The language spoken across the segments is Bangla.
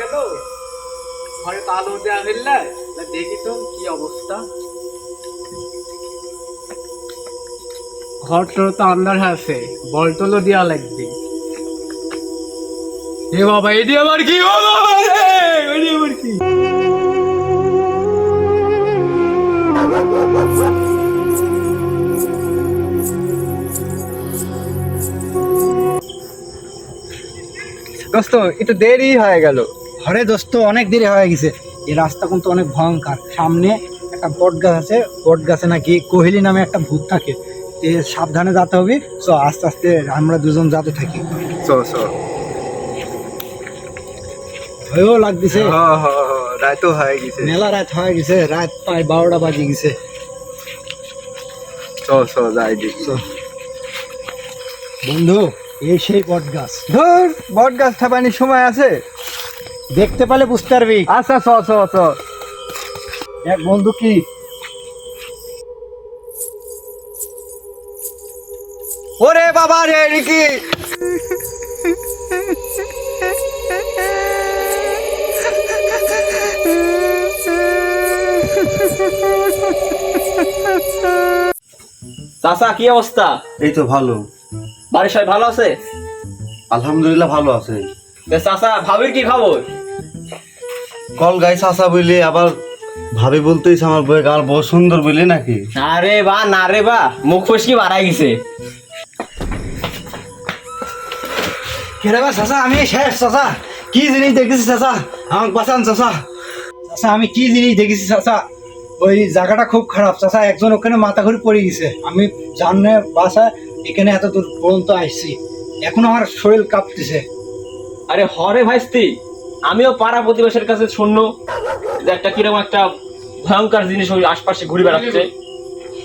গেল, ঘরে তো আলো দেওয়া ফেললে, দেখি তো কি অবস্থা। ঘরটা তো আন্দার আছে, বলটলো দেওয়া লাগবে। এ বাবা, এটি আবার কি? ও বাবা রে, এটি আবার কি? দোস্ত একটু দেরি হয়ে গেল। ঘরে দোস্ত অনেক দেরি হয়ে গেছে। এই রাস্তা কিন্তু অনেক ভয়ঙ্কর। সামনে একটা বট গাছ আছে, বট গাছে নাকি কোহেলি নামে একটা ভূত থাকে। সাবধানে যেতে হবে। সো আস্তে আস্তে আমরা দুজন যেতে থাকি। ভয়ও লাগতেছে। রাতও হয়ে গেছে, মেলা রাত হয়ে গেছে, রাত প্রায় 12টা বাজে গেছে। যাই বন্ধু, এই সেই বট গাছ। ধর, বট গাছ থাপানির সময় আছে? দেখতে পেলে বুঝতে পারবি। আচ্ছা এক বন্ধু কি ওরে বাবা রে, কি চাচা, কি অবস্থা? এই তো ভালো, বাড়ির সবাই ভালো আছে? আলহামদুলিল্লাহ ভালো আছে। চাচা, ভাবির কি খবর? কল গাই চাচা বললে আবার ভাবি বলতেইছে আমার বই গাল বহু সুন্দর বললি নাকি? না রে বা মুখ ফসকি বাড়াই গেছে। কেরে বা চাচা, আমি শেষ। চাচা কি জিনিস দেখেছি চাচা, আমাকে বাঁচান চাচা। চাচা আমি কি জিনিস দেখেছি চাচা, ওই জায়গাটা খুব খারাপ চাচা। একজন ওখানে মাথা ঘুরে পড়ে গেছে। আমি জানে বাসা এখানে এত দূর পর্যন্ত আসছি, এখন আমার শরীর কাঁপতেছে। আরে হরে ভাইস্তি, আমিও পাড়া প্রতিবেশের কাছে শুনলো যে একটা কিরকম একটা ভয়ঙ্কর জিনিস ওই আশপাশে ঘুরে বেড়াচ্ছে।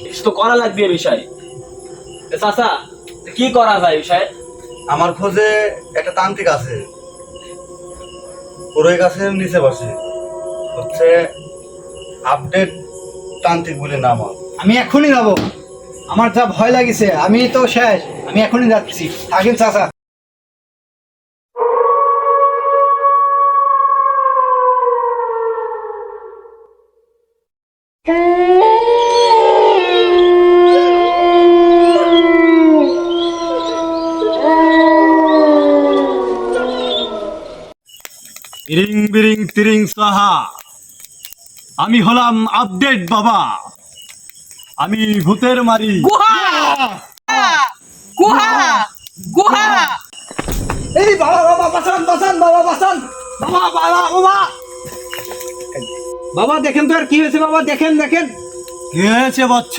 কিছু তো করা লাগবে এই বিষয়ে। চাচা, কি করা যায় বিষয়ে? আমার খোঁজে একটা তান্ত্রিক আছে, পুরোই গাছের নিচে বসে, হচ্ছে আপডেট তান্ত্রিক বলে নাম। আমি এখনই যাবো, আমার যা ভয় লাগিছে, আমি তো শেষ। আমি এখনই যাচ্ছি, থাকেন চাচা। ইরিং বিরিং তিরিং সাহা, আমি হলাম আপডেট বাবা। আমি ভূতের মারি। এই বাবা বাবা বাঁচান বাঁচান, বাবা বাঁচান, বাবা বাবা বাবা বাবা দেখেন তো আর কি হয়েছে। বাবা দেখেন দেখেন, কি হয়েছে বচ্চ?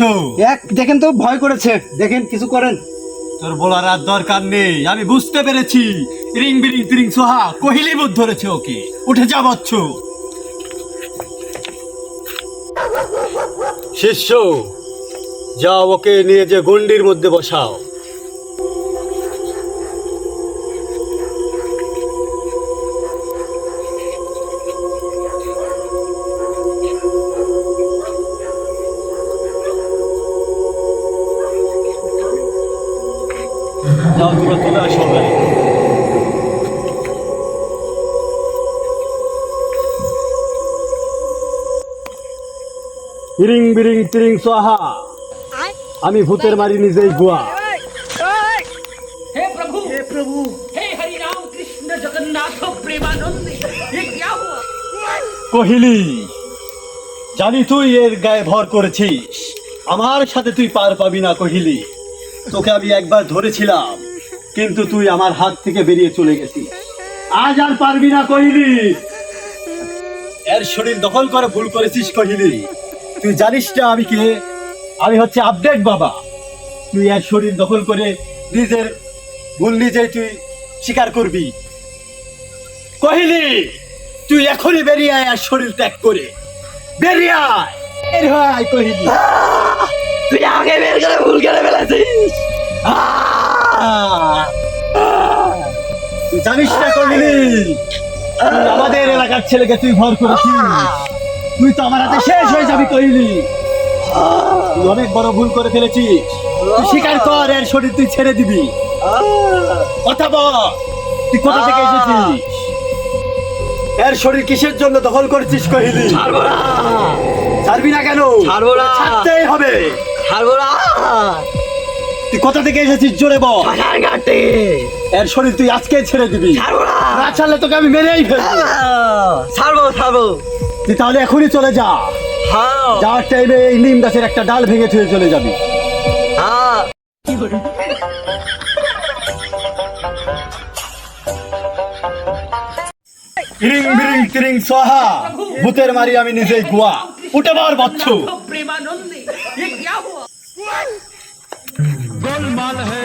দেখেন তো, ভয় করেছে। দেখেন, কিছু করেন। তোর বলার আর দরকার নেই, আমি বুঝতে পেরেছি। ইরিং বিরিং তিরিং সোহা, কোহিলি বুধ ধরেছে ওকে। উঠে যা বচ্চ। শিষ্য, যাও ওকে নিয়ে যে গন্ডির মধ্যে বসাও। যাও, তোমরা চলে আসো ভাই। ইরিং বিরিং তিরিং সোহা, আমি ভূতের মারি নিজেই গুয়া। हे प्रभु हे हरि राम कृष्ण जगन्नाथ प्रेमानंद, ये क्या हुआ? কহিলি, জানি তুই এর গায়ে ভর করেছিস, আমার সাথে তুই পার পাবি না কহিলি। তোকে আমি একবার ধরেছিলাম, কিন্তু তুই আমার হাত থেকে বেরিয়ে চলে গেছিস। আজ আর পারবি না কহিলি। এর শরীর দখল করে ভুল করেছিস কহিলি। তুই জানিস না আমি কে? আমি হচ্ছে আপডেট বাবা। তুই এর শরীর দখল করে নিজের ভুল নিজেই তুই স্বীকার করবি। কহিলি, তুই এখনই বেরিয়ে আয় আর শরীর ত্যাগ করে। বেরিয়ে আয়, বের হ আয় কহিলি। তুই আগে বের করে ভুল করে ফেলেছিস। তুই জানিস না কহিলি, তুই আমাদের এলাকার ছেলেকে তুই ভর করেছিস। তুই তো আমার হাতে শেষ হয়ে যাবি কহিলি। তুই অনেক বড় ভুল করে ফেলেছিস। তুই স্বীকার কর, এর শরীর তুই ছেড়ে দিবি। কথা বল, তুই কোথা থেকে এসেছিস? এর শরীর কিসের জন্য দখল করেছিস কহিলি? ছাড়বো না, ছাড়বি না কেন? ছাড়বো না, ছাড়তেই হবে। ছাড়বো না। তুই কোথা থেকে এসেছিস জোরে বল। শ্মশান ঘাটে। এর শরীর তুই আজকে ছেড়ে দিবি। ছাড়বো না। না ছাড়লে তোকে আমি মেরেই ফেলবো। ছাড়বো, ছাড়বো। তুই তাহলে এখনই চলে যা। হ্যাঁ, যাওয়ার টাইমে এই নিম গাছের একটা ডাল ভেঙে থুয়ে চলে যাবি। হ্যাঁ। ইরিং বিরিং তিরিং সোহা, ভূতের মারি আমি নিজেই গুয়া। উঠে বার বচ্ছু। प्रेमानंद ये क्या हुआ? গোলমাল হে